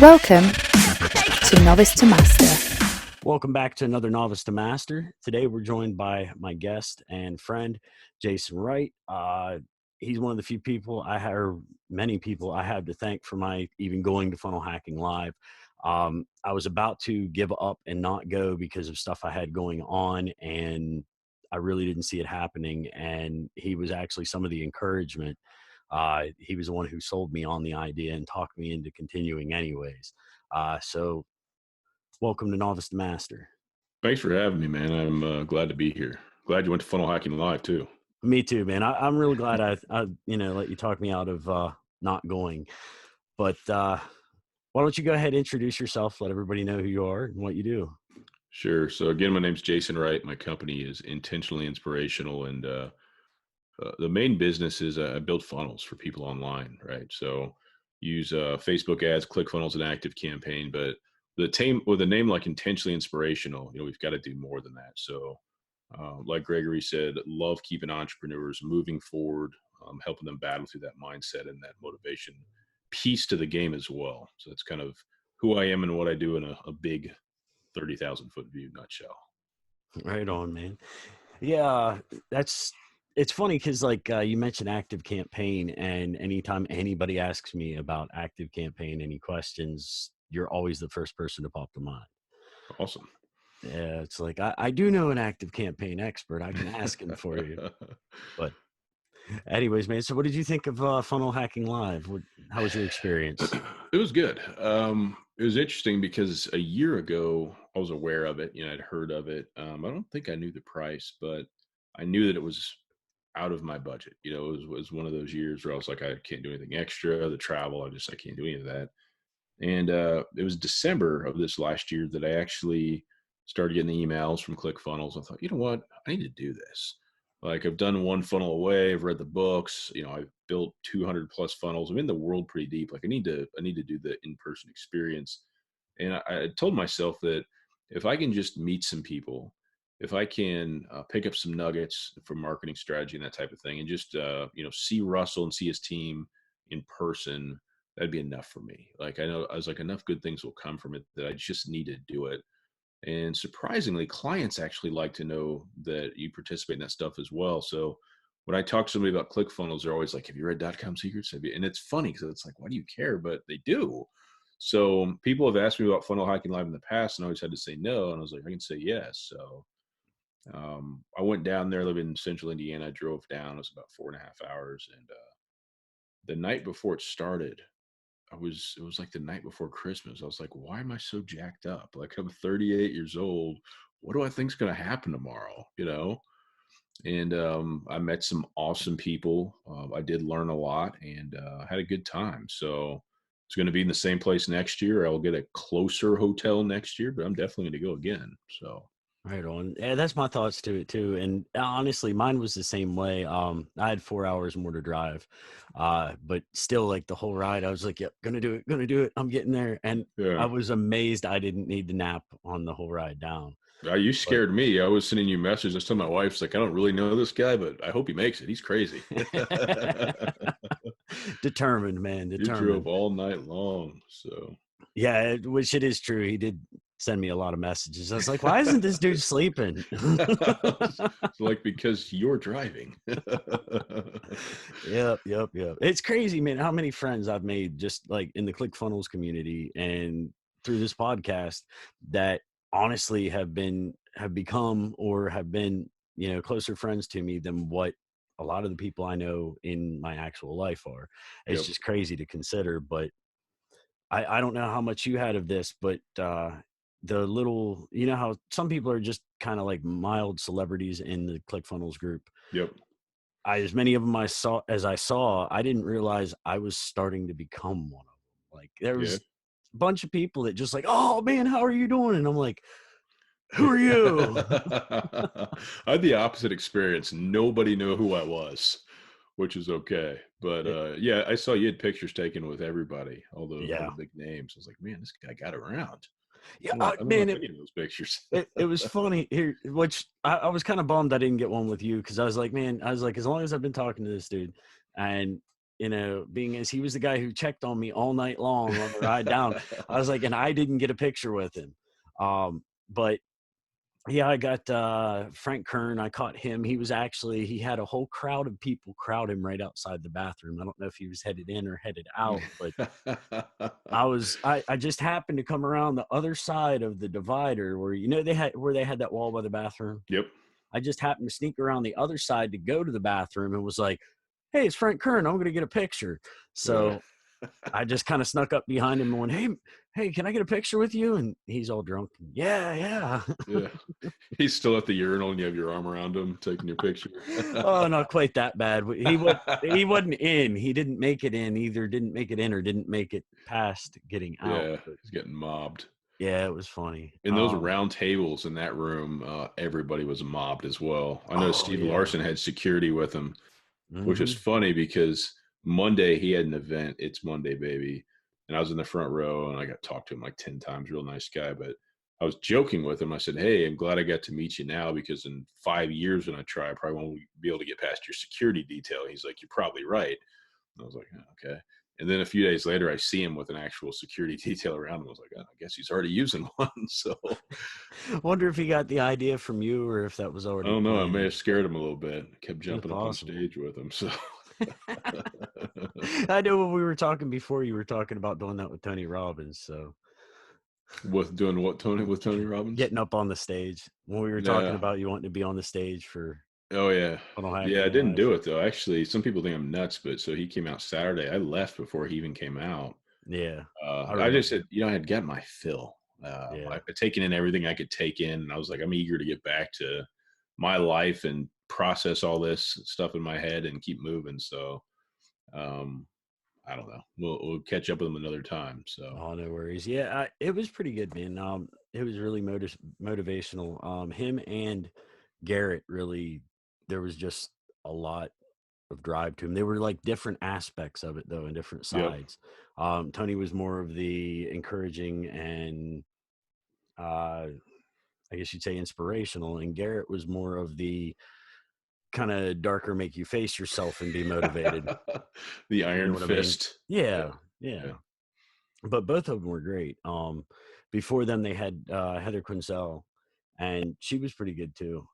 Welcome to Novice to Master. Welcome back to another Novice to Master. Today we're joined by my guest and friend, Jason Wright. He's one of the few people many people I have to thank for my even going to Funnel Hacking Live. I was about to give up and not go because of stuff I had going on, and I really didn't see it happening. And he was actually some of the encouragement. He was the one who sold me on the idea and talked me into continuing anyways. So welcome to Novice to Master. Thanks for having me, man. I'm glad to be here. Glad you went to Funnel Hacking Live too. Me too, man. I'm really glad I let you talk me out of not going. But why don't you go ahead and introduce yourself, let everybody know who you are and what you do. Sure. So again, my name's Jason Wright. My company is Intentionally Inspirational, and the main business is I build funnels for people online, right? So use Facebook ads, ClickFunnels, and ActiveCampaign. But with a name like Intentionally Inspirational, we've got to do more than that. So like Gregory said, love keeping entrepreneurs moving forward, helping them battle through that mindset and that motivation piece to the game as well. So that's kind of who I am and what I do in a big 30,000 foot view nutshell. Right on, man. Yeah, it's funny because you mentioned ActiveCampaign, and anytime anybody asks me about ActiveCampaign, any questions, you're always the first person to pop to mind. Awesome. Yeah, it's like I do know an ActiveCampaign expert. I can ask him for you. But anyways, man, so what did you think of Funnel Hacking Live? How was your experience? It was good. It was interesting because a year ago I was aware of it. I'd heard of it. I don't think I knew the price, but I knew that it was out of my budget. It was one of those years where I was like, I can't do anything extra. The travel, I can't do any of that. And it was December of this last year that I actually started getting the emails from ClickFunnels. I thought, you know what? I need to do this. Like, I've done one funnel away. I've read the books. I've built 200 plus funnels. I'm in the world pretty deep. Like, I need to do the in-person experience. And I told myself that if I can just meet some people, if I can pick up some nuggets from marketing strategy and that type of thing, and just see Russell and see his team in person, that'd be enough for me. Like, I was like, enough good things will come from it that I just need to do it. And surprisingly, clients actually like to know that you participate in that stuff as well. So when I talk to somebody about ClickFunnels, they're always like, have you read .com Secrets? And it's funny because it's like, why do you care? But they do. So people have asked me about Funnel Hacking Live in the past, and I always had to say no. And I was like, I can say yes. So I went down there, living in central Indiana. I drove down. It was about 4.5 hours. And the night before it started, it was like the night before Christmas. I was like, why am I so jacked up? Like, I'm 38 years old. What do I think's going to happen tomorrow? And I met some awesome people. I did learn a lot and had a good time. So it's going to be in the same place next year. I'll get a closer hotel next year, but I'm definitely going to go again. So. Right on. Yeah, that's my thoughts to it too. And honestly, mine was the same way. I had 4 hours more to drive, but still, like, the whole ride, I was like, "Yep, gonna do it. I'm getting there." And Yeah. I was amazed I didn't need to nap on the whole ride down. You scared me. I was sending you messages. I was telling my wife, it's like, I don't really know this guy, but I hope he makes it. He's crazy. Determined, man. You drove all night long. So yeah, which it is true. He did send me a lot of messages. I was like, why isn't this dude sleeping? Like, because you're driving. Yep. It's crazy, man, how many friends I've made just like in the ClickFunnels community and through this podcast that honestly have become or have been, closer friends to me than what a lot of the people I know in my actual life are. It's just crazy to consider, but I don't know how much you had of this, but the little, how some people are just kind of like mild celebrities in the ClickFunnels group. Yep. As many of them I saw, I didn't realize I was starting to become one of them. Like, there was a bunch of people that just like, oh man, how are you doing? And I'm like, who are you? I had the opposite experience. Nobody knew who I was, which is okay. But I saw you had pictures taken with everybody, all the big names. I was like, man, this guy got around. Yeah, I don't man, know any of those pictures. it was funny here, which I was kind of bummed I didn't get one with you, because I was like, as long as I've been talking to this dude, and being as he was the guy who checked on me all night long on the ride down, I was like, and I didn't get a picture with him. But yeah, I got Frank Kern. I caught him. He had a whole crowd of people crowd him right outside the bathroom. I don't know if he was headed in or headed out, but I just happened to come around the other side of the divider where, they had that wall by the bathroom. Yep. I just happened to sneak around the other side to go to the bathroom and was like, "Hey, it's Frank Kern. I'm going to get a picture." So I just kind of snuck up behind him and went, hey, can I get a picture with you? And he's all drunk. Yeah. Yeah. He's still at the urinal and you have your arm around him taking your picture. Oh, not quite that bad. He wasn't in. He didn't make it in. Either didn't make it in or didn't make it past getting out. Yeah, But he's getting mobbed. yeah, it was funny. In those round tables in that room, everybody was mobbed as well. I know Steve yeah. Larson had security with him, which is Mhm. funny because Monday he had an event. It's Monday, baby. And I was in the front row and I got talked to him like 10 times. Real nice guy. But I was joking with him. I said, "Hey, I'm glad I got to meet you now because in 5 years when I try, I probably won't be able to get past your security detail." He's like, "You're probably right." And I was like, "Oh, okay." And then a few days later, I see him with an actual security detail around him. I was like, "Oh, I guess he's already using one." So Wonder if he got the idea from you or if that was I already don't know. I may planned. have scared him a little bit. I kept It's jumping up on possible. stage with him. So I know when we were talking before, you were talking about doing that with Tony Robbins. So with doing what, Tony, with Tony Robbins? getting up on the stage when we were talking Yeah. about you wanting to be on the stage for Oh yeah. Funnel Yeah, I Hacking didn't Live. do it though. Actually, some people think I'm nuts, but so he came out Saturday. I left before he even came out. Yeah, I I really just said, I had got my fill. yeah. I'd taken in everything I could take in, and I was like, I'm eager to get back to my life and process all this stuff in my head and keep moving. So, um, I don't know. We'll catch up with him another time. So, Oh, no worries. Yeah, it was pretty good, man. It was really motivational. Him and Garrett really, there was just a lot of drive to him. They were like different aspects of it though, and different yep, sides. Tony was more of the encouraging and uh, I guess you'd say inspirational, and Garrett was more of the kind of darker, make you face yourself and be motivated. the You know Iron what I mean? Fist. Yeah, Yeah, yeah. yeah, But both of them were great. Before them, they had Heather Quinzel, and she was pretty good too.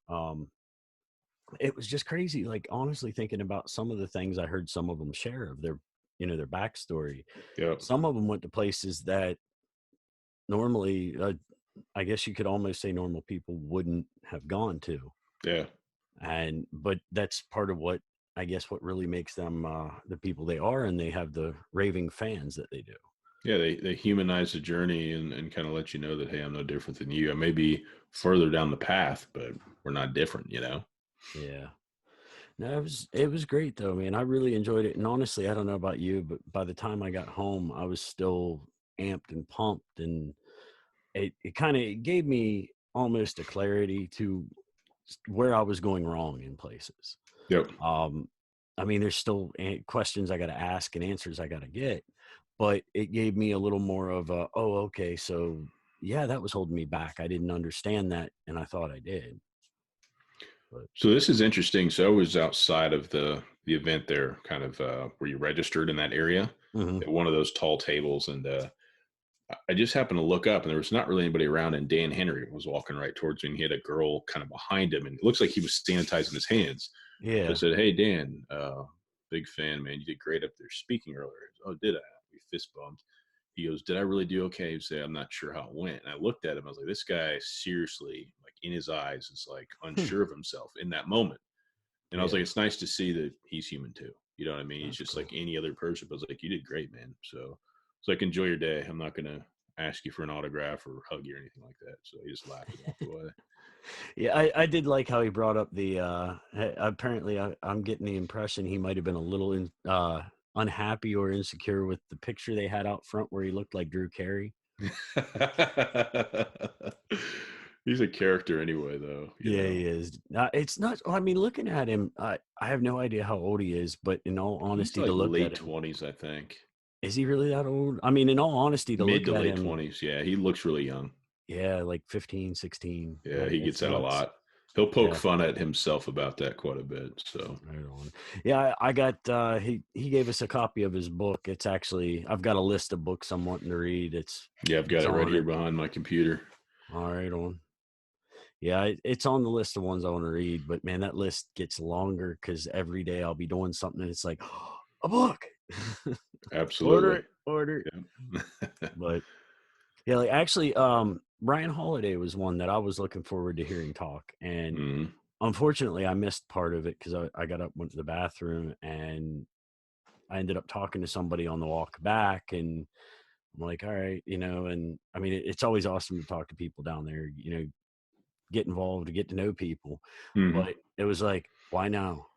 It was just crazy. Like honestly, thinking about some of the things I heard some of them share of their, their backstory. yep, Some of them went to places that normally, I guess you could almost say normal people wouldn't have gone to. yeah. But that's part of what I guess what really makes them the people they are, and they have the raving fans that they do. Yeah, they humanize the journey and kind of let you know that, hey, I'm no different than you. I may be further down the path, but we're not different, you know? Yeah. No, it was great though, man. I really enjoyed it. And honestly, I don't know about you, but by the time I got home, I was still amped and pumped, and it kind of gave me almost a clarity to where I was going wrong in places. Yep. Um, I mean, there's still questions I got to ask and answers I got to get, but it gave me a little more of a, oh, okay, so yeah, that was holding me back. I didn't understand that, and I thought I did. But So this is interesting. So I was outside of the event there, kind of where you registered in that area mhm. at one of those tall tables, and I just happened to look up, and there was not really anybody around. And Dan Henry was walking right towards me, and he had a girl kind of behind him, and it looks like he was sanitizing his hands. So I Yeah. said, "Hey, Dan, big fan, man. You did great up there speaking earlier." "Oh, did I?" We fist bumped. He goes, "Did I really do okay?" He said, "I'm not sure how it went." And I looked at him. I was like, "This guy seriously, like in his eyes, is like Hmm. unsure of himself in that moment." And I was Yeah. like, "It's nice to see that he's human too." You know what I mean? He's That's just cool. like any other person. But I was like, "You did great, man." So it's like, enjoy your day. I'm not gonna ask you for an autograph or hug you or anything like that. So he just laughed and walked away. Yeah, I did like how he brought up the apparently I'm getting the impression he might have been a little unhappy or insecure with the picture they had out front where he looked like Drew Carey. He's a character anyway, though. You Yeah, know, he is. It's not. I mean, looking at him, I have no idea how old he is, but in all he's honesty, to like look at late him, 20s, I think, is he really that old? I mean, in all honesty, to mid look to at late him, 20s. Yeah, he looks really young. yeah, like 15, 16. Yeah, he It's gets out a nuts. lot. He'll poke Yeah. fun at himself about that quite a bit. So Right on. Yeah, I got he gave us a copy of his book. It's actually I've got a list of books I'm wanting to read. yeah, I've got It's it right on here it. behind my computer. All right on. Yeah, it's on the list of ones I want to read, but man, that list gets longer because every day I'll be doing something and it's like a book. Absolutely. Order. It. Yeah. But yeah, like actually, Ryan Holiday was one that I was looking forward to hearing talk, and Mhm. unfortunately, I missed part of it because I got up, went to the bathroom, and I ended up talking to somebody on the walk back, and I'm like, all right, and I mean, it's always awesome to talk to people down there, get involved, to get to know people, Mhm. but it was like, why now?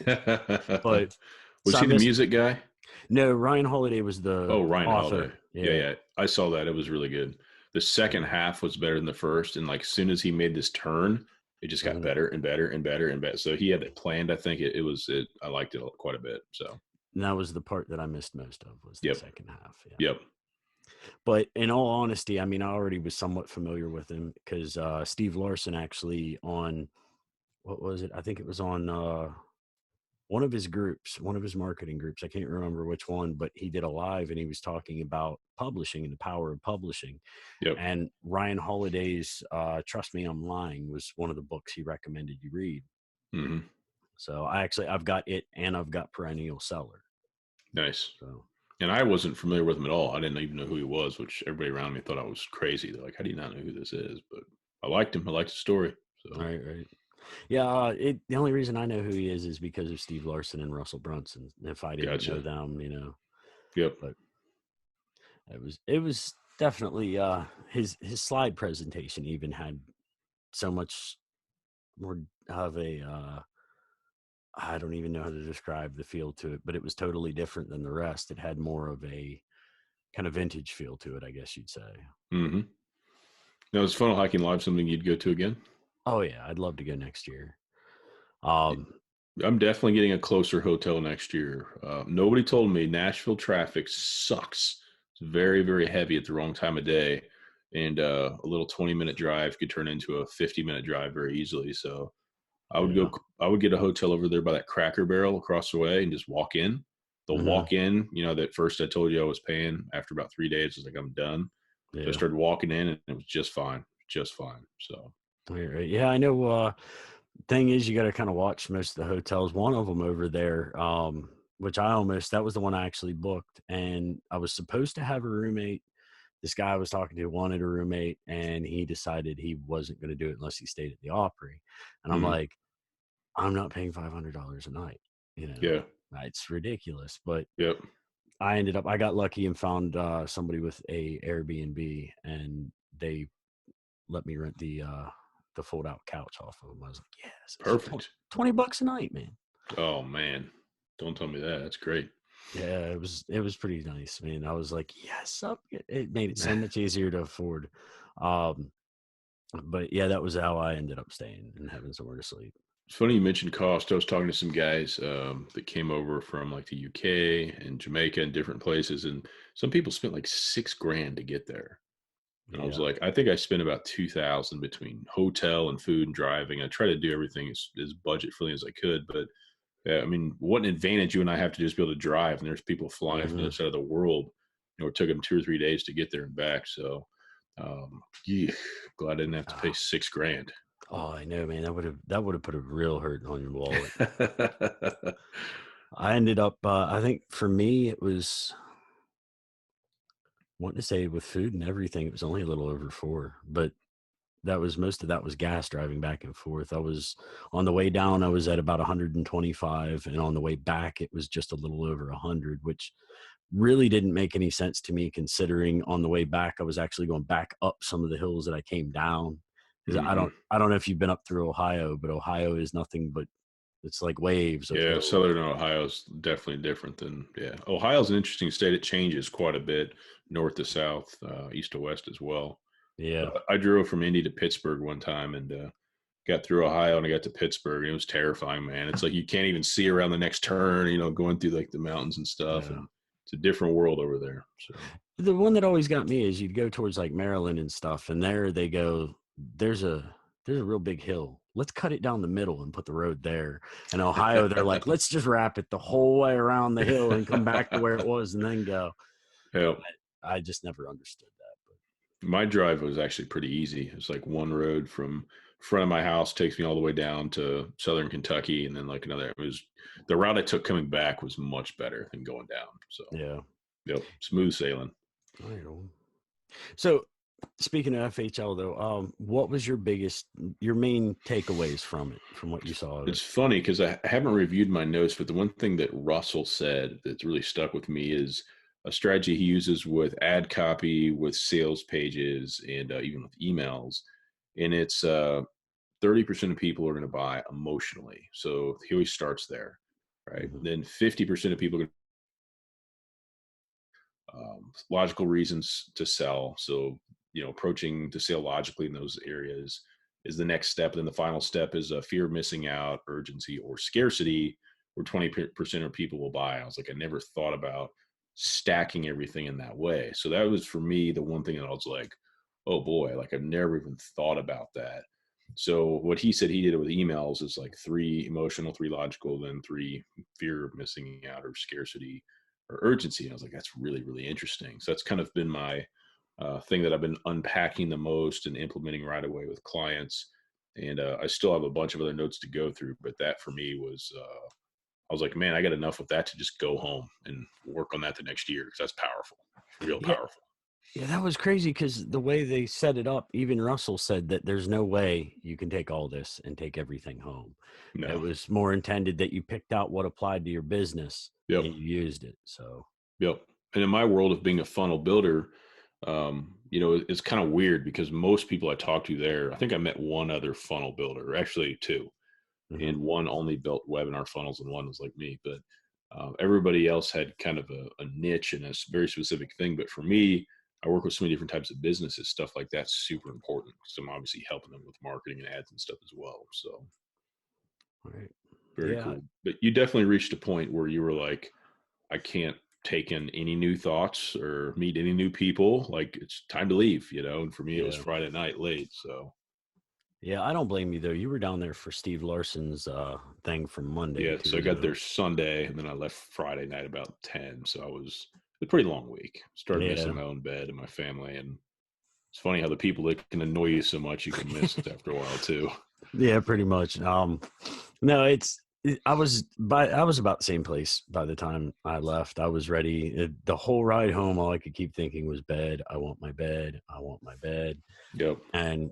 But Was so I he the missed. music guy? No, Ryan Holiday was the Oh, Ryan Holiday. author. Yeah, Yeah. yeah. I saw that. It was really good. The second half was better than the first, and like as soon as he made this turn, it just got Mhm. better and better and better and better. So he had it planned. I think it was it. I liked it quite a bit. So And that was the part that I missed most of was the yep, second half. Yeah. yep. But in all honesty, I mean, I already was somewhat familiar with him because Steve Larson actually on what was it? I think it was on one of his groups, one of his marketing groups. I can't remember which one, but he did a live and he was talking about publishing and the power of publishing. Yep. And Ryan Holiday's "Trust Me, I'm Lying" was one of the books he recommended you read. Hmm. So I've got it and I've got Perennial Seller. Nice. So And I wasn't familiar with him at all. I didn't even know who he was, which everybody around me thought I was crazy. They're like, "How do you not know who this is?" But I liked him. I liked the story. So right. Yeah, the only reason I know who he is because of Steve Larson and Russell Brunson. If I didn't know gotcha. them, Yep. but it was definitely his slide presentation even had so much more of a I don't even know how to describe the feel to it, but it was totally different than the rest. It had more of a kind of vintage feel to it, I guess you'd say. Hmm. Now, is funnel hiking live something you'd go to again? Oh yeah, I'd love to go next year. Um, I'm definitely getting a closer hotel next year. Nobody told me Nashville traffic sucks. It's very, very heavy at the wrong time of day. And a little 20-minute drive could turn into a 50-minute drive very easily. So yeah. I would get a hotel over there by that Cracker Barrel across the way and just walk in. The Hmm. walk in, that first I told you I was paying after about 3 days, I was like, I'm done. So I Yeah. started walking in and it was just fine. Just fine. So, Right. Yeah, I know. Thing is, you got to kind of watch most of the hotels. One of them over there, which that was the one I actually booked, and I was supposed to have a roommate. This guy I was talking to wanted a roommate, and he decided he wasn't going to do it unless he stayed at the Opry. And I'm mhm. like, I'm not paying $500 a night. You know, Yeah. it's ridiculous. But Yep. I got lucky and found somebody with a Airbnb, and they let me rent the fold out couch off of them. I was like, yes, it's like Perfect. $20 a night, man. Oh man, don't tell me that. That's great. Yeah, it was pretty nice, man. I was like, yes, it made it so much easier to afford. Um, but yeah, that was how I ended up staying and having somewhere to sleep. It's funny you mentioned cost. I was talking to some guys that came over from like the UK and Jamaica and different places, and some people spent like 6 grand to get there. And I was Yeah. like, I think I spent about 2,000 between hotel and food and driving. I try to do everything as budget friendly as I could, but yeah, I mean, what an advantage you and I have to just be able to drive. And there's people flying from the Hmm. other side of the world. It took them 2 or 3 days to get there and back. So, yeah, glad I didn't have to pay Oh, 6 grand. oh, I know, man. That would have put a real hurt on your wallet. I ended up. I think for me, it was wanting to say with food and everything, it was only a little over four, but most of that was gas driving back and forth. I was on the way down, I was at about 125, and on the way back, it was just a little over 100, which really didn't make any sense to me considering on the way back, I was actually going back up some of the hills that I came down. Because Hmm. I don't know if you've been up through Ohio, but Ohio is nothing but it's like waves of Yeah, hills. Southern Ohio is definitely different than, yeah. Ohio's an interesting state. It changes quite a bit, north to south, east to west as well. Yeah, I drove from Indy to Pittsburgh one time and got through Ohio and I got to Pittsburgh. And it was terrifying, man. It's like you can't even see around the next turn, going through like the mountains and stuff. yeah. And it's a different world over there. So, The one that always got me is you'd go towards like Maryland and stuff, and there's a there's a real big hill. Let's cut it down the middle and put the road there. In Ohio, they're like, let's just wrap it the whole way around the hill and come back to where it was and then go. Yeah. I just never understood that. My drive was actually pretty easy. It's like one road from front of my house takes me all the way down to southern Kentucky, and then like another. It was the route I took coming back was much better than going down. So Yeah. yep, smooth sailing. I know. So speaking of FHL though, what was your main takeaways from it, from what you saw of it? It's funny because I haven't reviewed my notes, but the one thing that Russell said that's really stuck with me is a strategy he uses with ad copy, with sales pages, and even with emails. And it's 30% of people are going to buy emotionally. So he always starts there, right? Mhm. Then 50% of people are logical reasons to sell. So, approaching the sale logically in those areas is the next step. Then the final step is fear of missing out, urgency, or scarcity, where 20% of people will buy. I was like, I never thought about stacking everything in that way. So that was for me the one thing that I was like, oh boy, like I've never even thought about that. So what he said he did with emails is like 3 emotional, 3 logical, then 3 fear of missing out or scarcity or urgency. And I was like, that's really, really interesting. So that's kind of been my thing that I've been unpacking the most and implementing right away with clients. And I still have a bunch of other notes to go through, but that for me was, I was like, man, I got enough of that to just go home and work on that the next year because that's powerful, real Yeah. powerful. Yeah, that was crazy because the way they set it up, even Russell said that there's no way you can take all this and take everything home. It No. was more intended that you picked out what applied to your business Yep. and you used it. So, Yep. And in my world of being a funnel builder, it's kind of weird because most people I talk to there, I think I met one other funnel builder, actually 2, mhm. and one only built webinar funnels and one was like me. But everybody else had kind of a niche and a very specific thing. But for me, I work with so many different types of businesses, stuff like that's super important. So I'm obviously helping them with marketing and ads and stuff as well. So All right. very Yeah. cool. But you definitely reached a point where you were like, I can't take in any new thoughts or meet any new people. Like it's time to leave, And for me, it was Yeah. Friday night late. So Yeah. I don't blame you though. You were down there for Steve Larson's thing from Monday yeah, too, so I got isn't it? there Sunday and then I left Friday night about 10. So I was a pretty long week. Started missing Yeah. my own bed and my family. And it's funny how the people that can annoy you so much you can miss after a while too. Yeah, pretty much. No, I was about the same place by the time I left. I was ready. The whole ride home, all I could keep thinking was bed. I want my bed. I want my bed. Yep. And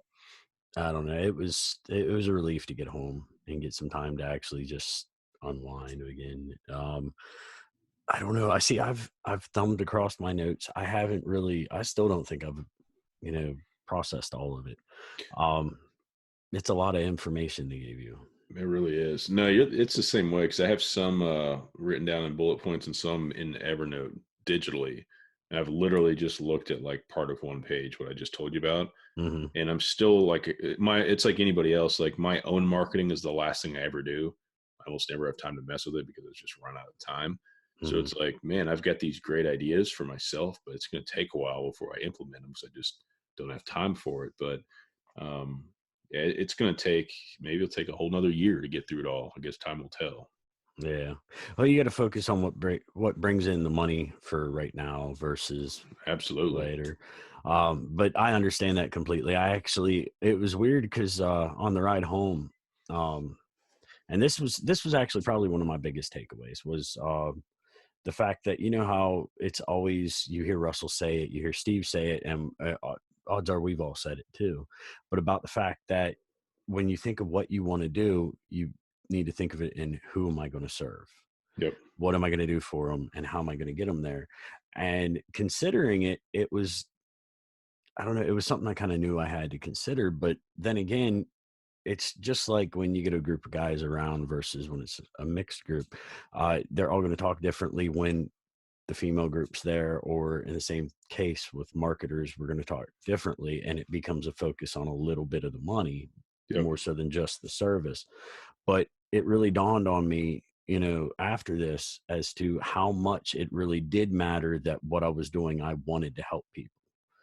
I don't know. It was a relief to get home and get some time to actually just unwind again. I don't know. I've thumbed across my notes. I still don't think I've, processed all of it. Um, it's a lot of information they gave you. It really is. No, it's the same way because I have some written down in bullet points and some in Evernote digitally. And I've literally just looked at like part of one page, what I just told you about. Hmm. And I'm still like it's like anybody else. Like my own marketing is the last thing I ever do. I almost never have time to mess with it because it's just run out of time. So Hmm. it's like, man, I've got these great ideas for myself, but it's going to take a while before I implement them because I just don't have time for it. But um, yeah, it's going to take, maybe it'll take a whole nother year to get through it all. I guess time will tell. Yeah. Well, you got to focus on what brings in the money for right now versus Absolutely. later. But I understand that completely. It was weird because on the ride home, um, and this was actually probably one of my biggest takeaways was the fact that, how it's always, you hear Russell say it, you hear Steve say it, and odds are we've all said it too, but about the fact that when you think of what you want to do, you need to think of it in who am I going to serve? Yep. What am I going to do for them? And how am I going to get them there? And considering it was, I don't know, it was something I kind of knew I had to consider. But then again, it's just like when you get a group of guys around versus when it's a mixed group, they're all going to talk differently when the female group's there, or in the same case with marketers, we're going to talk differently, and it becomes a focus on a little bit of the money Yep. more so than just the service. But it really dawned on me, after this, as to how much it really did matter that what I was doing, I wanted to help people.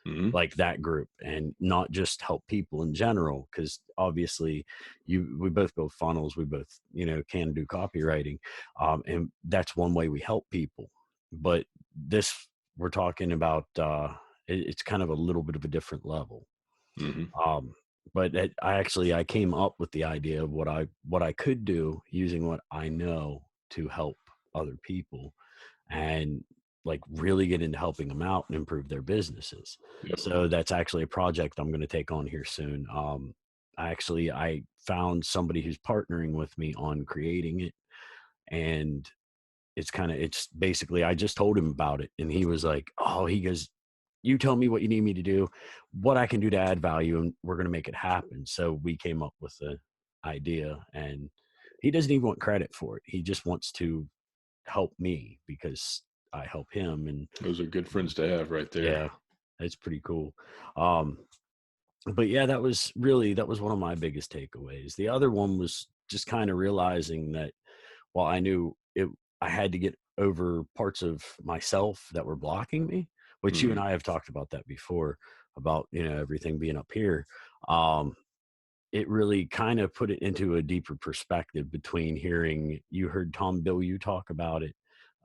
Hmm. like that group, and not just help people in general. Because obviously we both build funnels, we both, can do copywriting, and that's one way we help people. But this, we're talking about, it's kind of a little bit of a different level. Hmm. um but I came up with the idea of what I could do using what I know to help other people, and like really get into helping them out and improve their businesses. Yep. So that's actually a project I'm going to take on here soon. I found somebody who's partnering with me on creating it, and it's basically, I just told him about it, and he was like, oh, he goes, you tell me what you need me to do, what I can do to add value, and we're going to make it happen. So we came up with the idea, and he doesn't even want credit for it. He just wants to help me because I help him. And Those are good friends to have right there. yeah, it's pretty cool. Um, but yeah, that was one of my biggest takeaways. The other one was just kind of realizing that while I knew it, I had to get over parts of myself that were blocking me, which you and Hmm. I have talked about that before, about, everything being up here. Um, it really kind of put it into a deeper perspective between you heard Tom Bill, you talk about it,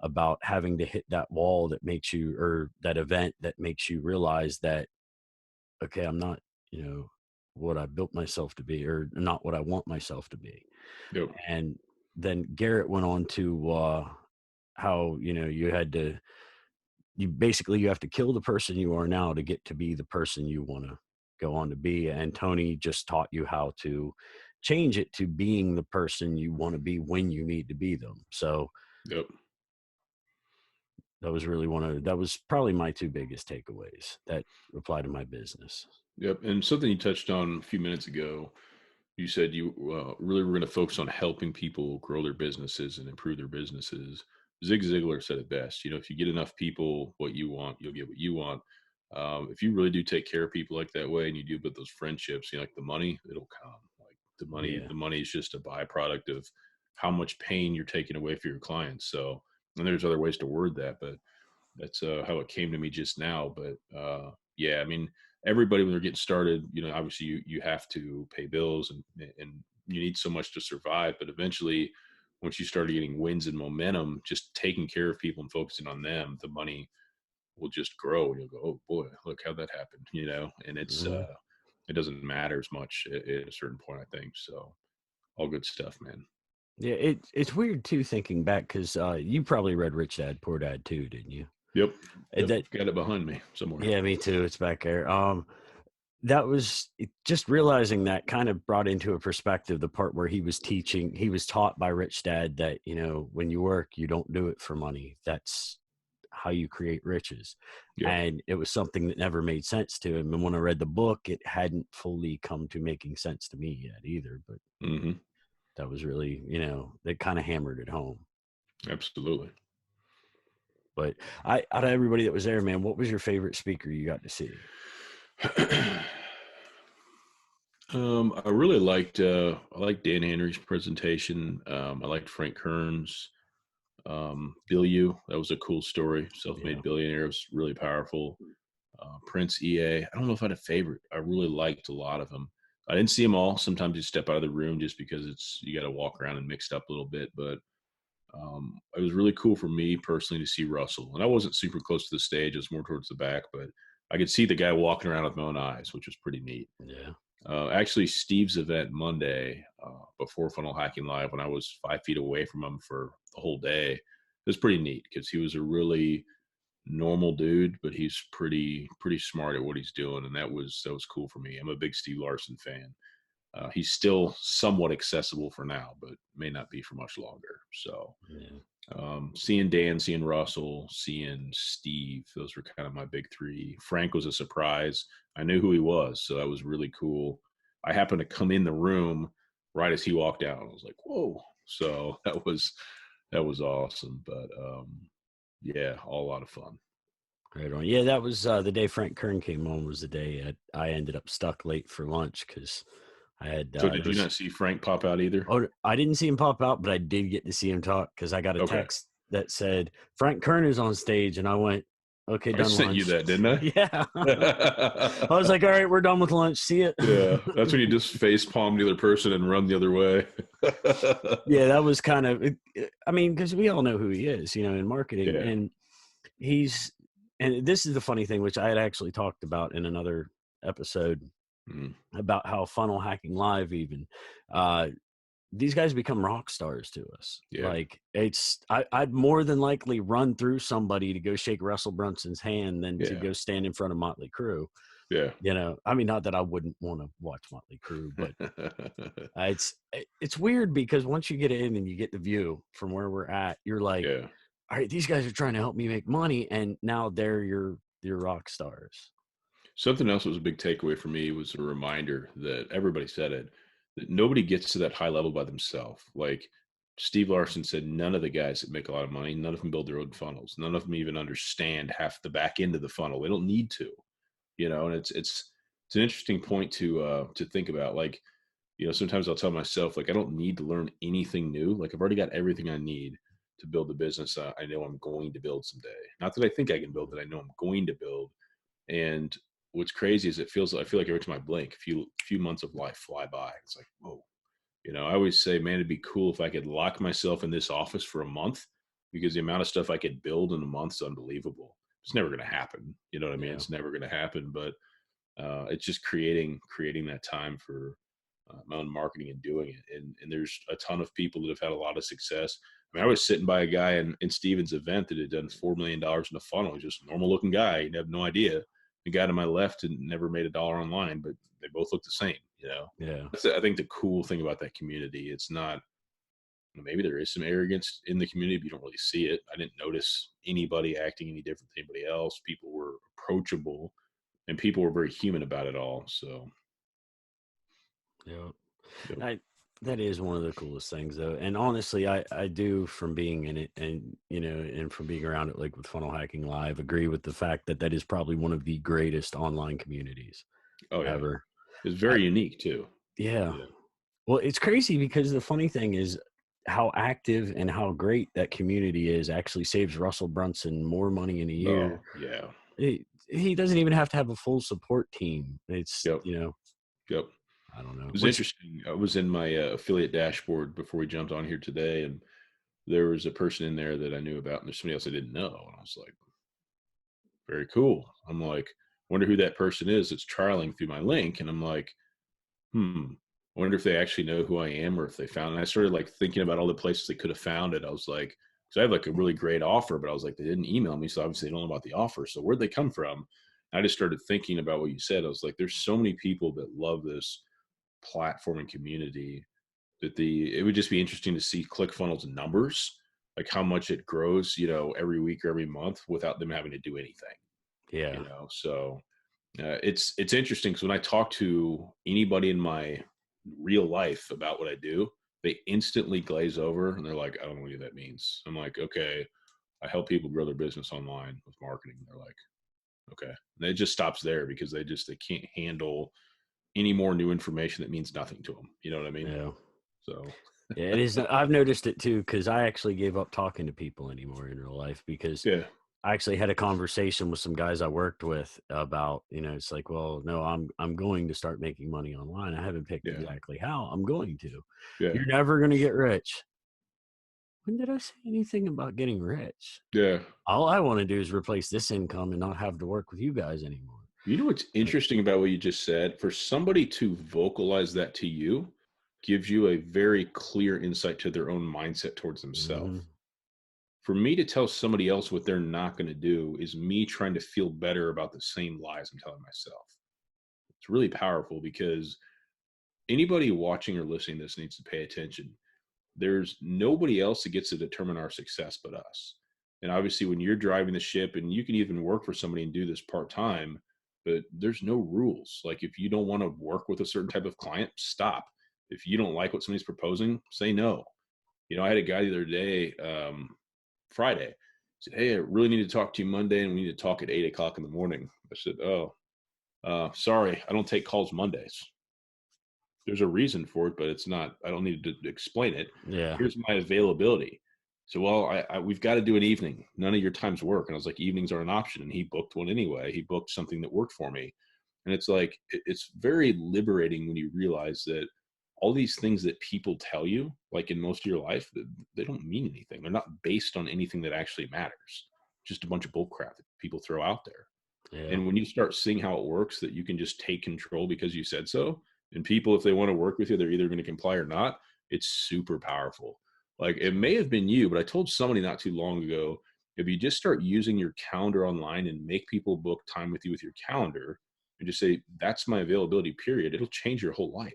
about having to hit that wall that makes you, or that event that makes you realize that, okay, I'm not, what I built myself to be, or not what I want myself to be. Yep. And then Garrett went on to, how, you have to kill the person you are now to get to be the person you want to go on to be. And Tony just taught you how to change it to being the person you want to be when you need to be them. So Yep. that was probably my two biggest takeaways that apply to my business. Yep. And something you touched on a few minutes ago, you said you really were going to focus on helping people grow their businesses and improve their businesses. Zig Ziglar said it best. If you get enough people what you want, you'll get what you want. If you really do take care of people like that way, and you do build those friendships, like the money, it'll come. Like Yeah. the money is just a byproduct of how much pain you're taking away for your clients. So, and there's other ways to word that, but that's how it came to me just now. But yeah, I mean, everybody when they're getting started, obviously you have to pay bills, and you need so much to survive. But eventually, once you start getting wins and momentum, just taking care of people and focusing on them, the money will just grow. And you'll go, oh boy, look how that happened, And Mhm. it doesn't matter as much at a certain point, I think. So all good stuff, man. Yeah. It's weird too, thinking back, because you probably read Rich Dad Poor Dad too, didn't you? Yep. Yep. That, Got it behind me somewhere. yeah, me too. It's back there. That was just realizing that kind of brought into a perspective the part where he was taught by Rich Dad that, when you work, you don't do it for money. That's how you create riches. Yep. And it was something that never made sense to him. And when I read the book, it hadn't fully come to making sense to me yet either. But Hmm. that was really, that kind of hammered it home. Absolutely. But out of everybody that was there, man, what was your favorite speaker you got to see? I really liked I liked Dan Henry's presentation. I liked Frank Kern's Bill U. That was a cool story. Yeah. Self-made billionaire was really powerful. Prince EA. I don't know if I had a favorite. I really liked a lot of them. I didn't see them all. Sometimes you step out of the room just because you got to walk around and mixed up a little bit. But it was really cool for me personally to see Russell. And I wasn't super close to the stage. It was more towards the back, but I could see the guy walking around with my own eyes, which was pretty neat. Yeah. Actually, Steve's event Monday before Funnel Hacking Live, when I was 5 feet away from him for the whole day, it was pretty neat because he was a really normal dude, but he's pretty smart at what he's doing, and that was cool for me. I'm a big Steve Larson fan. He's still somewhat accessible for now, but may not be for much longer. So Yeah. seeing Dan, seeing Russell, seeing Steve, those were kind of my big three. Frank was a surprise. I knew who he was, so that was really cool. I happened to come in the room right as he walked out. I was like, "Whoa!" So that was awesome. But yeah, all a lot of fun. Right on. Yeah, that was the day Frank Kern came on, was the day I ended up stuck late for lunch because I had So there did you was not see Frank pop out either? oh, I didn't see him pop out, but I did get to see him talk because I got a Okay. text that said Frank Kern is on stage, and I went, Okay, I done sent you lunch. that, didn't I? Yeah. I was like, all right, we're done with lunch. See ya. Yeah, that's when you just face palm the other person and run the other way. Yeah, that was kind of, I mean, because we all know who he is, in marketing. Yeah. And and this is the funny thing, which I had actually talked about in another episode Mm, about how funnel hacking live even, uh, these guys become rock stars to us. yeah. Like I'd more than likely run through somebody to go shake Russell Brunson's hand than to Yeah. go stand in front of Motley Crue. Yeah. I mean, not that I wouldn't want to watch Motley Crue, but it's weird because once you get in and you get the view from where we're at, you're like, Yeah. all right, these guys are trying to help me make money, and now they're your rock stars. Something else that was a big takeaway for me was a reminder that everybody said it, that nobody gets to that high level by themselves. Like Steve Larson said, none of the guys that make a lot of money, none of them build their own funnels. None of them even understand half the back end of the funnel. They don't need to, and it's an interesting point to think about. Like, sometimes I'll tell myself, like, I don't need to learn anything new. Like, I've already got everything I need to build the business I know I'm going to build someday. Not that I think I can build it, I know I'm going to build. And what's crazy is I feel like every time I blink, a few months of life fly by. It's like, whoa. I always say, man, it'd be cool if I could lock myself in this office for a month, because the amount of stuff I could build in a month is unbelievable. It's never going to happen. You know what I mean? Yeah. It's never going to happen. But it's just creating that time for my own marketing and doing it. And there's a ton of people that have had a lot of success. I mean, I was sitting by a guy in Steven's event that had done $4 million in the funnel. He's just a normal looking guy. He'd have no idea. The guy to my left had never made $1 online, but they both look the same. Yeah. That's, I think, the cool thing about that community. It's not, maybe there is some arrogance in the community, but you don't really see it. I didn't notice anybody acting any different than anybody else. People were approachable, and people were very human about it all. So, Yeah. yep. That is one of the coolest things though. And honestly, I do, from being in it and, and from being around it, like with Funnel Hacking Live, agree with the fact that that is probably one of the greatest online communities Oh yeah, ever. it's very unique too. Yeah. Yeah. Well, it's crazy because the funny thing is how active and how great that community is actually saves Russell Brunson more money in a year. Oh yeah. He doesn't even have to have a full support team. It's, Yep. Yep. I don't know. It was interesting. I was in my affiliate dashboard before we jumped on here today, and there was a person in there that I knew about, and there's somebody else I didn't know. And I was like, very cool. I'm like, wonder who that person is that's trialing through my link. And I'm like, I wonder if they actually know who I am, or if they found. And I started like thinking about all the places they could have found it. I was like, because I have like a really great offer, but I was like, they didn't email me, so obviously they don't know about the offer. So where'd they come from? And I just started thinking about what you said. I was like, there's so many people that love this platform and community that it would just be interesting to see ClickFunnels numbers, like how much it grows, every week or every month without them having to do anything, Yeah. So it's interesting because when I talk to anybody in my real life about what I do, they instantly glaze over and they're like, I don't know what that means. I'm like, okay, I help people grow their business online with marketing. They're like, okay. And it just stops there because they can't handle any more new information that means nothing to them. You know what I mean? Yeah. So Yeah, it is. I've noticed it too, because I actually gave up talking to people anymore in real life because yeah, I actually had a conversation with some guys I worked with about, it's like, well, no, I'm going to start making money online. I haven't picked yeah, exactly how. I'm going to. yeah, You're never going to get rich. When did I say anything about getting rich? yeah. All I want to do is replace this income and not have to work with you guys anymore. You know what's interesting about what you just said? For somebody to vocalize that to you gives you a very clear insight to their own mindset towards themselves. Mm-hmm. For me to tell somebody else what they're not going to do is me trying to feel better about the same lies I'm telling myself. It's really powerful because anybody watching or listening to this needs to pay attention. There's nobody else that gets to determine our success but us. And obviously, when you're driving the ship, and you can even work for somebody and do this part time, but there's no rules. Like, if you don't want to work with a certain type of client, stop. If you don't like what somebody's proposing, say no. I had a guy the other day, Friday, said, "Hey, I really need to talk to you Monday, and we need to talk at 8 o'clock in the morning." I said, "Oh, sorry, I don't take calls Mondays." There's a reason for it, but it's not, I don't need to explain it. Yeah. Here's my availability. So, well, we've got to do an evening. None of your times work. And I was like, evenings are an option. And he booked one anyway. He booked something that worked for me. And it's like, it's very liberating when you realize that all these things that people tell you, like in most of your life, they don't mean anything. They're not based on anything that actually matters. Just a bunch of bull crap that people throw out there. Yeah. And when you start seeing how it works, that you can just take control because you said so, and people, if they want to work with you, they're either going to comply or not. It's super powerful. Like it may have been you, but I told somebody not too long ago, if you just start using your calendar online and make people book time with your calendar and just say, that's my availability period, it'll change your whole life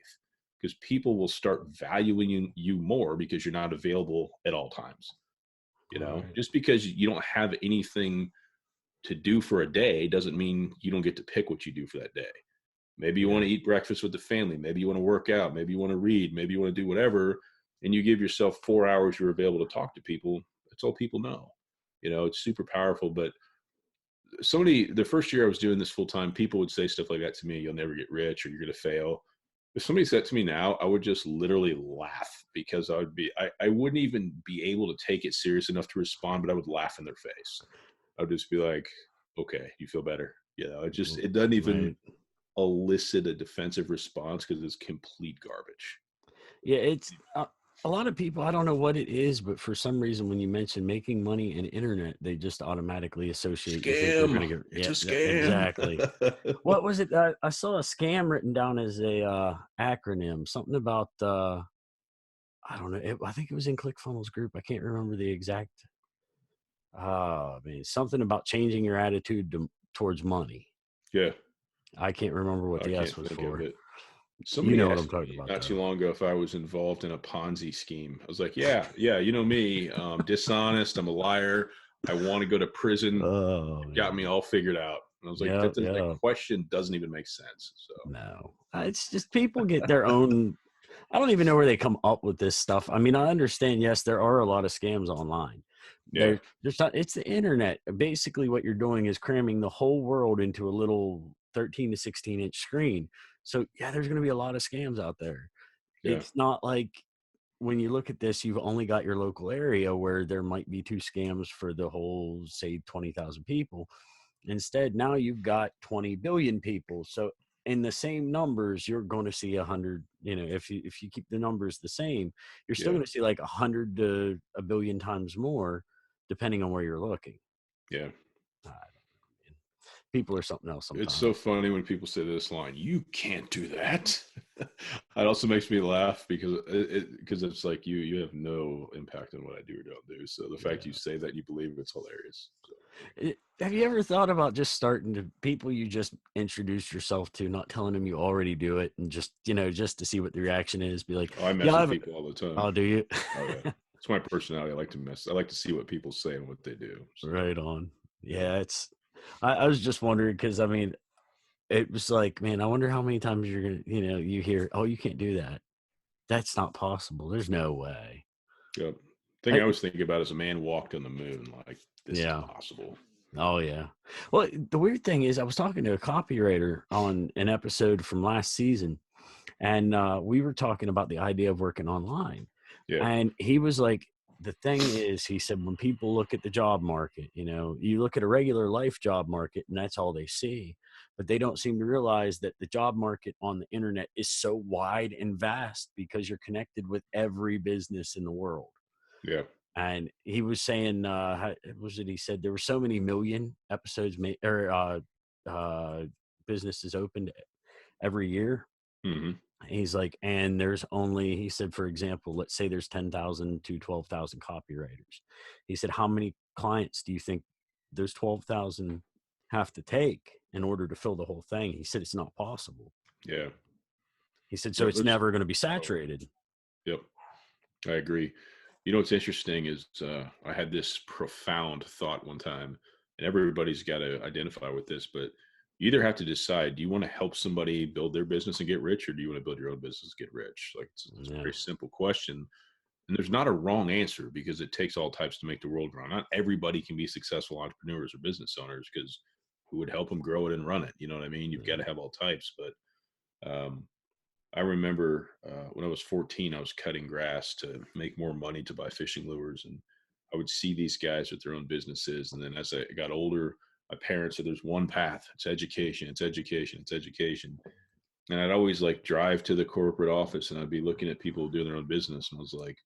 because people will start valuing you more because you're not available at all times. Right. Just because you don't have anything to do for a day doesn't mean you don't get to pick what you do for that day. Maybe you want Yeah. to eat breakfast with the family. Maybe you want to work out. Maybe you want to read. Maybe you want to do whatever. And you give yourself 4 hours you're available to talk to people. That's all people know. It's super powerful. But the first year I was doing this full time, people would say stuff like that to me. You'll never get rich or you're going to fail. If somebody said to me now, I would just literally laugh because I wouldn't even be able to take it serious enough to respond, but I would laugh in their face. I would just be like, okay, you feel better. It doesn't even Right. elicit a defensive response because it's complete garbage. Yeah, it's a lot of people. I don't know what it is, but for some reason, when you mention making money in internet, they just automatically associate. You think they're going Scam. to get, It's a scam. exactly. What was it? I saw a scam written down as a acronym, something about I don't know. I think it was in ClickFunnels group. I can't remember the exact. I mean, something about changing your attitude towards money. Yeah, I can't remember what I the S can't was think of for. it. You Somebody know what I'm asked talking me about, not too though. long ago if I was involved in a Ponzi scheme. I was like, yeah, you know me, dishonest. I'm a liar. I want to go to prison. Oh Got man. me all figured out. And I was like, Yeah, that yeah. question doesn't even make sense. So No, it's just people get their own. I don't even know where they come up with this stuff. I mean, I understand. Yes, there are a lot of scams online. yeah, There's not. It's the internet. Basically, what you're doing is cramming the whole world into a little 13 to 16-inch screen. So yeah, there's going to be a lot of scams out there. yeah, It's not like when you look at this, you've only got your local area where there might be two scams for the whole, say, 20,000 people. Instead, now you've got 20 billion people. So in the same numbers, you're going to see 100, if you keep the numbers the same, you're still yeah, going to see like 100 to a billion times more, depending on where you're looking. yeah. I don't know, man. People are something else It's so sometimes. funny when people say this line, "You can't do that." It also makes me laugh because it's like you have no impact on what I do or don't do. So the fact you Yeah. say that you believe it's hilarious. So, Have you ever thought about just starting to people you just introduce yourself to, not telling them you already do it, and just to see what the reaction is? Be like, oh, I yeah, mess with people all the time. I'll do you. Oh yeah, it's my personality. I like to mess. I like to see what people say and what they do. So Right on. yeah, Yeah, I was just wondering because I mean, it was like, man, I wonder how many times you're gonna, you hear, oh, you can't do that. That's not possible. There's no way. yep. Thing I I, always think about is a man walked on the moon. Like this is yeah. possible. Oh yeah. Well, the weird thing is, I was talking to a copywriter on an episode from last season, and we were talking about the idea of working online, Yeah, and he was like, the thing is, he said, when people look at the job market, you look at a regular life job market and that's all they see, but they don't seem to realize that the job market on the internet is so wide and vast because you're connected with every business in the world. yeah. And he was saying, what was it? He said there were so many million episodes made or businesses opened every year. Hmm. He's like, and there's only, he said, for example, let's say there's 10,000 to 12,000 copywriters. He said, how many clients do you think those 12,000 have to take in order to fill the whole thing? He said, it's not possible. Yeah. He said, so Yep. it's There's. never going to be Oh, saturated. yep. I agree. What's interesting is I had this profound thought one time, and everybody's got to identify with this, but you either have to decide, do you want to help somebody build their business and get rich, or do you want to build your own business and get rich? Like it's a Yeah. very simple question. And there's not a wrong answer because it takes all types to make the world run. Not everybody can be successful entrepreneurs or business owners because who would help them grow it and run it? You know what I mean? You've got Yeah. to have all types, but I remember when I was 14, I was cutting grass to make more money to buy fishing lures. And I would see these guys with their own businesses. And then as I got older, my parents said there's one path. It's education, it's education, it's education. And I'd always like drive to the corporate office and I'd be looking at people doing their own business. And I was like,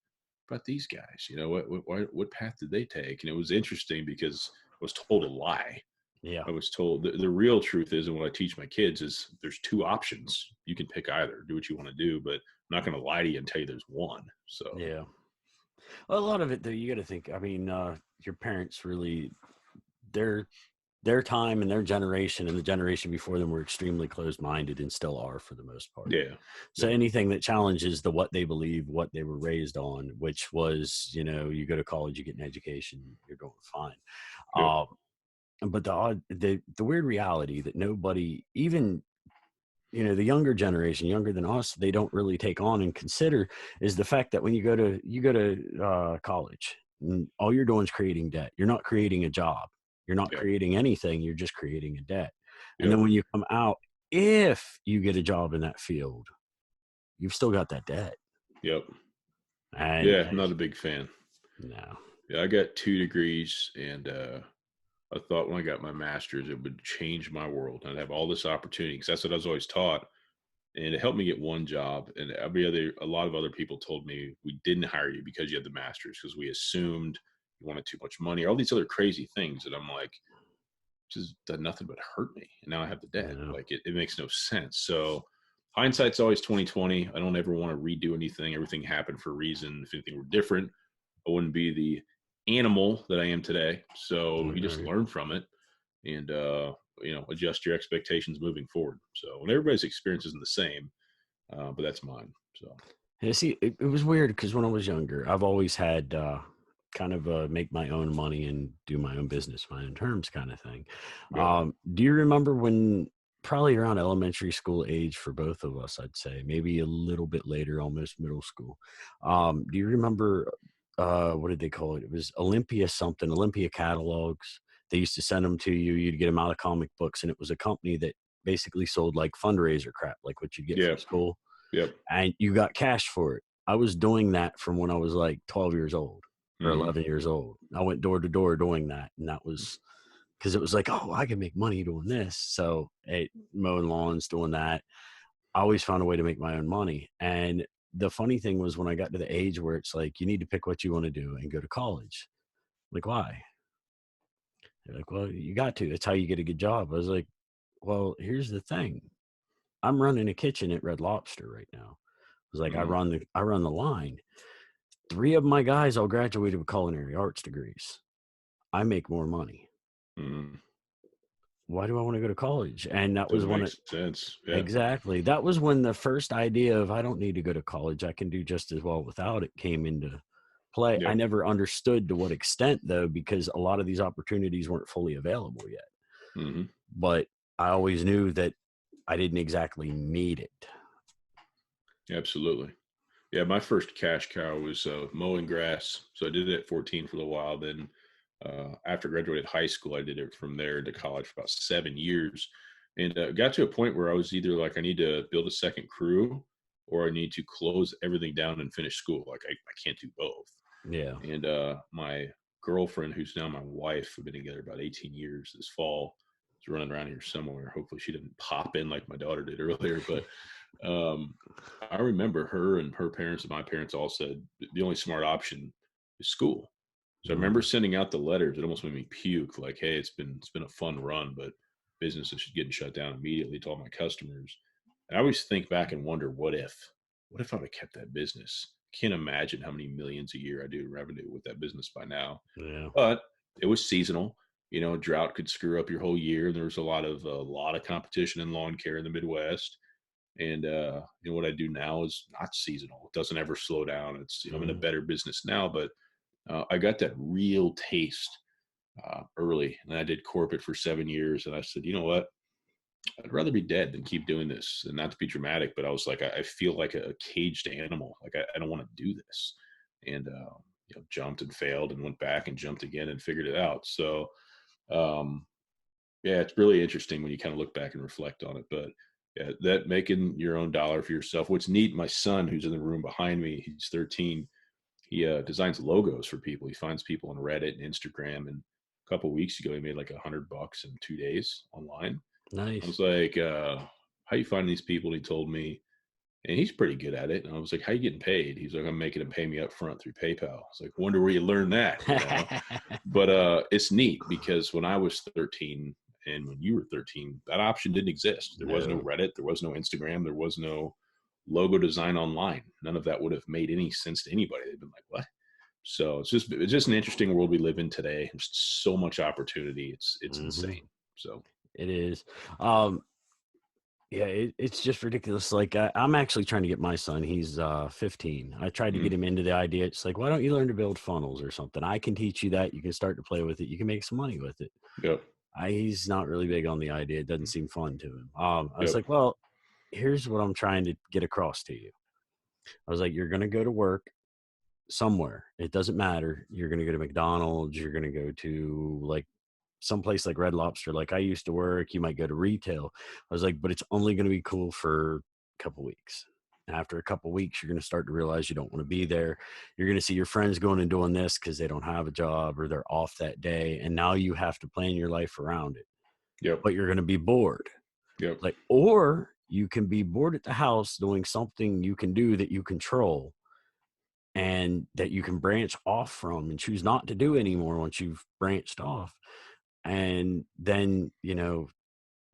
but these guys, what path did they take? And it was interesting because I was told a lie. Yeah. I was told the real truth is, and what I teach my kids is there's two options. You can pick either, do what you want to do, but I'm not going to lie to you and tell you there's one. So Yeah. Well, a lot of it, though, you got to think. I mean, your parents really, their time and their generation and the generation before them were extremely closed-minded and still are for the most part. yeah, So anything that challenges the what they believe, what they were raised on, which was, you go to college, you get an education, you're doing fine. yep, But the weird reality that nobody, even the younger generation, younger than us, they don't really take on and consider is the fact that when you go to college, and all you're doing is creating debt. You're not creating a job. You're not yeah, creating anything. You're just creating a debt. And yep, then when you come out, if you get a job in that field, you've still got that debt. yep. And Yeah, not a big fan. no, Yeah, I got 2 degrees, and I thought when I got my master's, it would change my world. I'd have all this opportunity because that's what I was always taught. And it helped me get one job. And a lot of other people told me we didn't hire you because you had the master's because we assumed you wanted too much money or all these other crazy things. And I'm like, just done nothing but hurt me. And now I have the debt. no, Like it makes no sense. So hindsight's always 2020. I don't ever want to redo anything. Everything happened for a reason. If anything were different, I wouldn't be the animal that I am today. So you just right. learn from it and adjust your expectations moving forward. So when everybody's experience isn't the same, but that's mine. So Yeah, see, it was weird because when I was younger, I've always had kind of make my own money and do my own business, my own terms kind of thing. yep. Do you remember when, probably around elementary school age for both of us, I'd say, maybe a little bit later, almost middle school. Do you remember, what did they call it? It was Olympia something, Olympia catalogs. They used to send them to you. You'd get them out of comic books, and it was a company that basically sold like fundraiser crap, like what you get from Yep. school, Yep. and you got cash for it. I was doing that from when I was like 12 years old or Hmm. 11 years old. I went door to door doing that. And that was because it was like, oh, I can make money doing this. So, mowing lawns, doing that. I always found a way to make my own money. And the funny thing was when I got to the age where it's like, you need to pick what you want to do and go to college. Like, why? They're like, well, you got to. That's how you get a good job. I was like, well, here's the thing. I'm running a kitchen at Red Lobster right now. I was like, Hmm. I run the line. 3 of my guys all graduated with culinary arts degrees. I make more money. Hmm. Why do I want to go to college? And that was Doesn't one make of, sense. Yeah. exactly. That was when the first idea of I don't need to go to college, I can do just as well without it, came into play. I Yep. never understood to what extent though, because a lot of these opportunities weren't fully available yet. Hmm. But I always knew that I didn't exactly need it. Absolutely. Yeah. My first cash cow was mowing grass. So I did it at 14 for a while. Then after I graduated high school, I did it from there to college for about 7 years. And got to a point where I was either like, I need to build a second crew or I need to close everything down and finish school. Like I can't do both. Yeah. And my girlfriend, who's now my wife, we've been together about 18 years this fall, is running around here somewhere. Hopefully she didn't pop in like my daughter did earlier. But um, I remember her and her parents and my parents all said the only smart option is school. So I remember Mm, sending out the letters. It almost made me puke. Like, hey, it's been a fun run, but business is getting shut down immediately to all my customers. And I always think back and wonder, what if I would have kept that business? Can't imagine how many millions a year I do in revenue with that business by now. yeah. But it was seasonal. Drought could screw up your whole year. There was a lot of competition in lawn care in the Midwest. And what I do now is not seasonal. It doesn't ever slow down. I'm in a Mm, better business now, but I got that real taste early, and I did corporate for 7 years. And I said, you know what? I'd rather be dead than keep doing this. And not to be dramatic, but I was like, I feel like a caged animal. Like I don't want to do this. And jumped and failed and went back and jumped again and figured it out. So um, yeah, it's really interesting when you kind of look back and reflect on it. But yeah, that making your own dollar for yourself. What's neat, my son, who's in the room behind me, he's 13. He designs logos for people. He finds people on Reddit and Instagram. And a couple of weeks ago, he made like $100 in 2 days online. I was Nice. like, how you find these people? And he told me, and he's pretty good at it. And I was like, how you getting paid? He's like, I'm making them pay me up front through PayPal. I was like, wonder where you learned that, you know? But it's neat because when I was 13 and when you were 13, that option didn't exist. There was no No. Reddit. There was no Instagram. There was no logo design online. None of that would have made any sense to anybody. They'd been like, what? So it's just an interesting world we live in today. There's so much opportunity. It's Hmm. insane. So It is. Um, yeah, it's just ridiculous. Like I'm actually trying to get my son. He's 15. I tried to get mm, him into the idea. It's like, why don't you learn to build funnels or something? I can teach you that. You can start to play with it. You can make some money with it. yep, He's not really big on the idea. It doesn't seem fun to him. I was yep, like, well, here's what I'm trying to get across to you. I was like, you're going to go to work somewhere. It doesn't matter. You're going to go to McDonald's. You're going to go to like someplace like Red Lobster, like I used to work. You might go to retail. I was like, but it's only going to be cool for a couple weeks. After a couple weeks, you're going to start to realize you don't want to be there. You're going to see your friends going and doing this because they don't have a job or they're off that day. And now you have to plan your life around it, yep, but you're going to be bored. yep, Like, or you can be bored at the house doing something you can do that you control and that you can branch off from and choose not to do anymore once you've branched off. And then,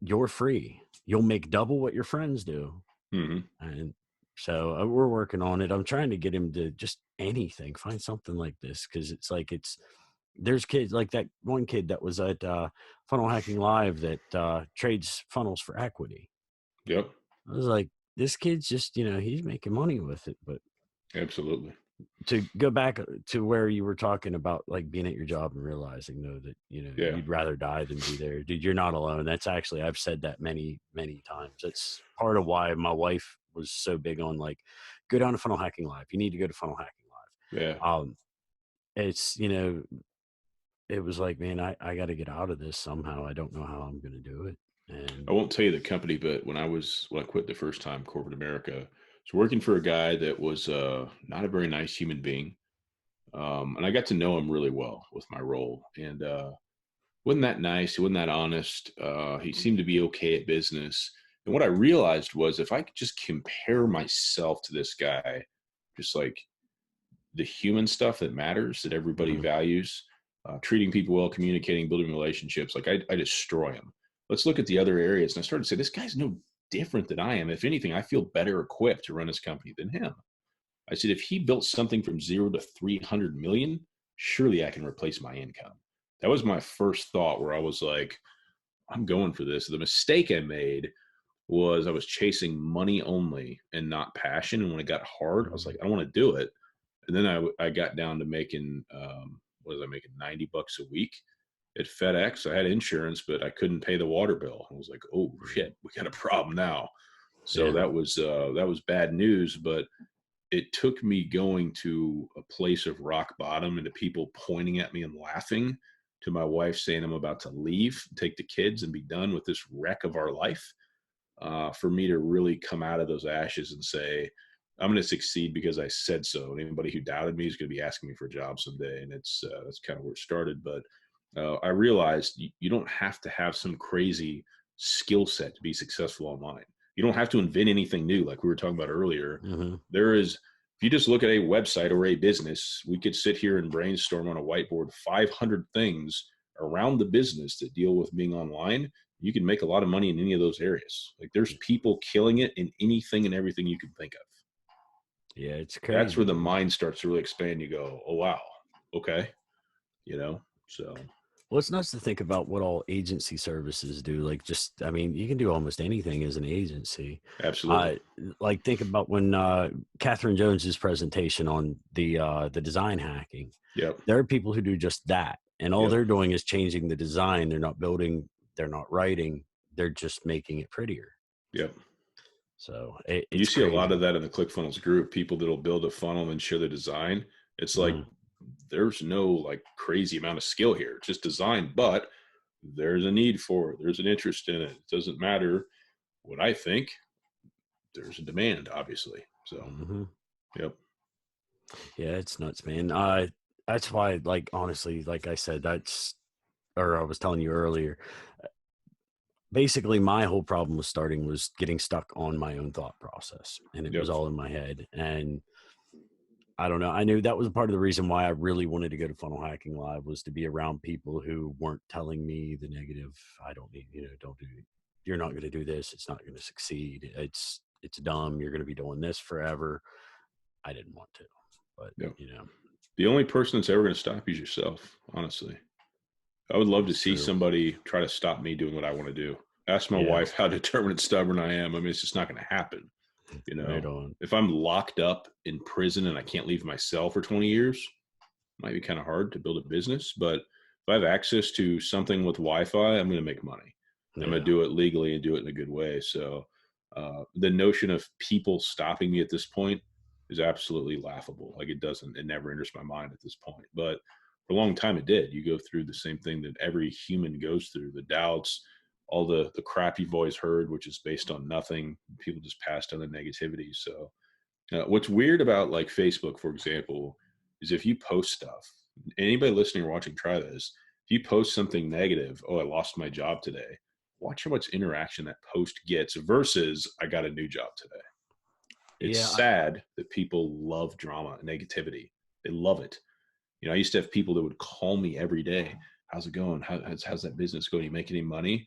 you're free. You'll make double what your friends do. hmm And so we're working on it. I'm trying to get him to just anything, find something like this. Cause it's like, there's kids like that one kid that was at Funnel Hacking Live that trades funnels for equity. yep, I was like, this kid's just, he's making money with it. But absolutely, to go back to where you were talking about like being at your job and realizing though that yeah. you'd rather die than be there, dude, you're not alone. That's actually, I've said that many times. That's part of why my wife was so big on like, go down to Funnel Hacking Live. You need to go to Funnel Hacking Yeah. Live. It's it was like, man, I got to get out of this somehow. I don't know how I'm going to do it. I And won't tell you the company, but when I quit the first time, corporate America, I was working for a guy that was not a very nice human being. And I got to know him really well with my role. And wasn't that nice. He wasn't that honest. He seemed to be okay at business. And what I realized was if I could just compare myself to this guy, just like the human stuff that matters, that everybody mhm, values, treating people well, communicating, building relationships, like I destroy them. Let's look at the other areas. And I started to say, this guy's no different than I am. If anything, I feel better equipped to run his company than him. I said, if he built something from 0 to 300 million, surely I can replace my income. That was my first thought where I was like, I'm going for this. The mistake I made was I was chasing money only and not passion. And when it got hard, I was like, mhm, I don't want to do it. And then I got down to making, what was I making? $90 a week at FedEx. I had insurance, but I couldn't pay the water bill. I was like, oh mhm. shit, we got a problem now. So Yeah. that was bad news, but it took me going to a place of rock bottom and to people pointing at me and laughing, to my wife saying I'm about to leave, take the kids and be done with this wreck of our life, for me to really come out of those ashes and say, I'm going to succeed because I said so. And anybody who doubted me is going to be asking me for a job someday. And that's kind of where it started. But I realized you don't have to have some crazy skill set to be successful online. You don't have to invent anything new, like we were talking about earlier. Hmm. There is, if you just look at a website or a business, we could sit here and brainstorm on a whiteboard 500 things around the business that deal with being online. You can make a lot of money in any of those areas. Like there's people killing it in anything and everything you can think of. Yeah. It's That's where crazy, the man. mind starts to really expand. You go, oh wow, okay, so Well, it's nuts to think about what all agency services do. Like, just, I mean, you can do almost anything as an agency. absolutely. Uh, like, think about when Catherine Jones's presentation on the design hacking. Yep, There are people who do just that, and all yep, they're doing is changing the design. They're not building. They're not writing. They're just making it prettier. yep. So You it's see a lot of crazy. that in the ClickFunnels group. People that'll build a funnel and share the design. It's like Mhm. there's no like crazy amount of skill here. It's just design, but there's a need for it. There's an interest in it. It doesn't matter what I think. There's a demand, obviously. So, Mhm. yep. Yeah, it's nuts, man. That's why, like, honestly, like I said, or I was telling you earlier, basically my whole problem was getting stuck on my own thought process, and it was Yep. all in my head. And I don't know. I knew that was part of the reason why I really wanted to go to Funnel Hacking Live, was to be around people who weren't telling me the negative. I don't need, don't do, you're not going to do this. It's not going to succeed. It's dumb. You're going to be doing this forever. I didn't want to, but Yep. you know, The only person that's ever going to stop you is yourself, honestly. I would love to it's see true. somebody try to stop me doing what I want to do. Ask my Yeah. wife how determined and stubborn I am. I mean, it's just not going to happen. Right on. If I'm locked up in prison and I can't leave my cell for 20 years, it might be kind of hard to build a business. But if I have access to something with Wi-Fi, I'm going to make money. I'm going to Yeah. do it legally and do it in a good way. So the notion of people stopping me at this point is absolutely laughable. Like, it never enters my mind at this point. But for a long time it did. You go through the same thing that every human goes through, the doubts, all the crap you've always heard, which is based on nothing. People just pass down the negativity. So what's weird about like Facebook, for example, is if you post stuff, anybody listening or watching, try this. If you post something negative, oh, I lost my job today, watch how much interaction that post gets versus I got a new job today. It's Yeah. sad that people love drama and negativity. They love it. I used to have people that would call me every day. How's it going? How's that business going? You make any money?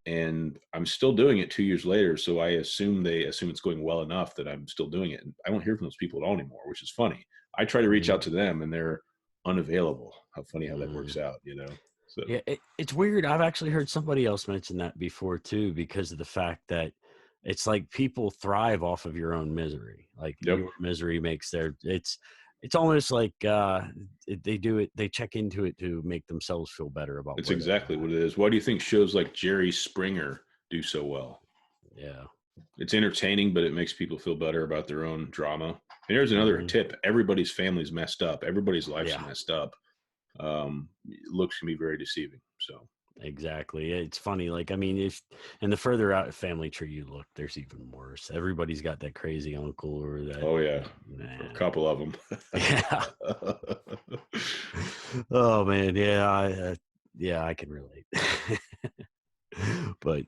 And I'm still doing it 2 years later. So they assume it's going well enough that I'm still doing it. And I don't hear from those people at all anymore, which is funny. I try to reach out to them and they're unavailable. How funny how that Mhm. works out, So Yeah, it's weird. I've actually heard somebody else mention that before too, because of the fact that it's like people thrive off of your own misery. Like yep. your misery makes it's almost like they check into it to make themselves feel better about That's where they're exactly at. what it is. Why do you think shows like Jerry Springer do so well? Yeah. It's entertaining, but it makes people feel better about their own drama. And here's another Hmm. tip. Everybody's family's messed up. Everybody's life's Yeah, messed up. Looks can be very deceiving. So exactly. It's funny. Like, I mean, if and the further out family tree you look, there's even worse. Everybody's got that crazy uncle or oh yeah, a man. couple of them. Yeah. Oh man, yeah, I can relate. But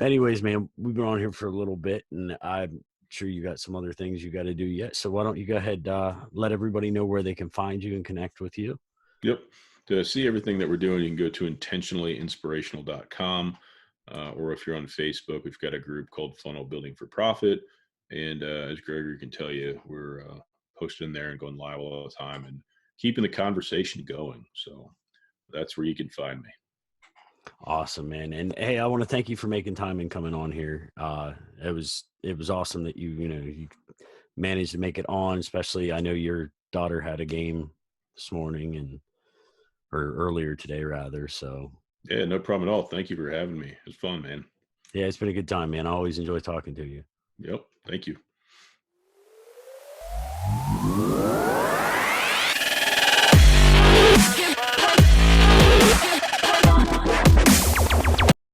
anyways, man, we've been on here for a little bit, and I'm sure you got some other things you got to do yet. So why don't you go ahead, let everybody know where they can find you and connect with you? Yep. To see everything that we're doing, you can go to intentionallyinspirational.com. Or if you're on Facebook, we've got a group called Funnel Building for Profit. And as Gregory can tell you, we're posting there and going live all the time and keeping the conversation going. So that's where you can find me. Awesome, man. And hey, I want to thank you for making time and coming on here. It was awesome that you managed to make it on, especially I know your daughter had a game this morning or earlier today rather. So Yeah, no problem at all. Thank you for having me. It was fun, man. yeah, it's been a good time, man. I always enjoy talking to you. Yep. Thank you.